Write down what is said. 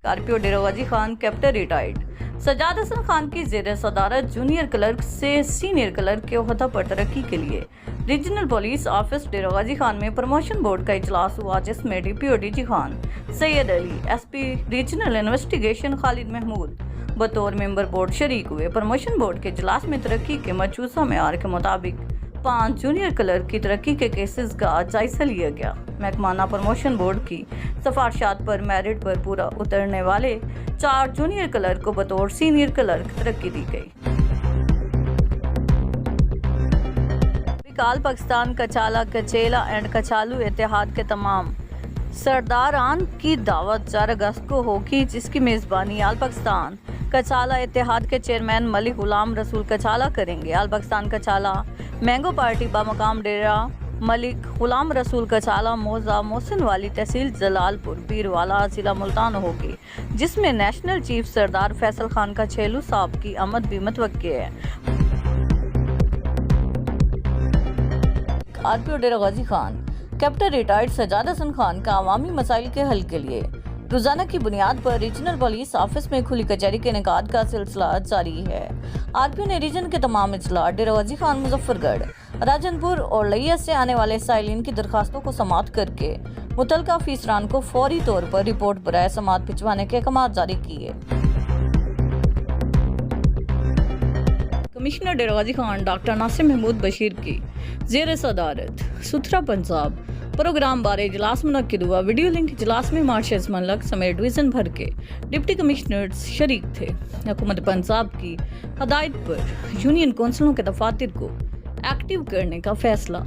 RPO Dera Ghazi Khan captain retired Sajjad Hassan Khan की ज़ेर सदारत जूनियर क्लर्क से सीनियर क्लर्क के ओहदा पर तरक्की के लिए regional police office Dera Ghazi Khan में प्रमोशन बोर्ड का इजलास हुआ, जिसमें DPO DG Khan Syed Ali, SP regional investigation Khalid Mahmood बतौर मेंबर बोर्ड शरीक हुए। प्रमोशन बोर्ड के इजलास में तरक्की के मौजूदा मेयार के मुताबिक 5 जूनियर क्लर्क की तरक्की के केसेस का जायजा लिया गया। महकमाना प्रमोशन बोर्ड की सिफारिशात पर मेरिट पर पूरा उतरने वाले 4 जूनियर क्लर्क को बतौर सीनियर क्लर्क तरक्की दी गई। आल पाकिस्तान कचाला कचेला एंड कचालू इत्तेहाद के तमाम सरदारान की दावत 4 अगस्त को होगी, जिसकी मेज़बानी आल पाकिस्तान कचाला इत्तेहाद के चेयरमैन मलिक गुलाम रसूल कचाला करेंगे। आल पाकिस्तान कचाला मैंगो पार्टी बामकाम डेरा मलिक गुलाम रसूल कचाला मौजा मोहसिन वाली तहसील जलालपुर पीरवाला जिला मुल्तान होगी, जिसमें नेशनल चीफ सरदार फैसल खान का छेलू साहब की आमद भी मुतवक्की है। RPO Dera Ghazi Khan captain retired Sajjad Hassan Khan का अवामी मसाइल के हल के लिए रोजाना की बुनियाद पर रीजनल पुलिस ऑफिस में खुली कचहरी के इनेकाद का सिलसिला जारी है। आरपीओ ने रीजन के तमाम इजलास डेरागाजी खान, मुजफ्फरगढ़, राजनपुर और लैया से आने वाले साइलिन की दरखास्तों को समाअत करके मुतलका अफसरान को फौरी तौर पर रिपोर्ट बराए समाअत भिजवाने के अहकाम जारी किए। कमिश्नर डेरागाजी खान डॉक्टर नासिर महमूद बशीर की ज़ेर सदारत सुथरा पंजाब प्रोग्राम बारे इजलास मुनक्किद हुआ। वीडियो लिंक इजलास में मार्शल्स मलक समेत डिवीज़न भर के डिप्टी कमिश्नर्स शरीक थे। हुकूमत पंजाब की हदायत पर यूनियन कौंसिलों के दफातर को एक्टिव करने का फैसला।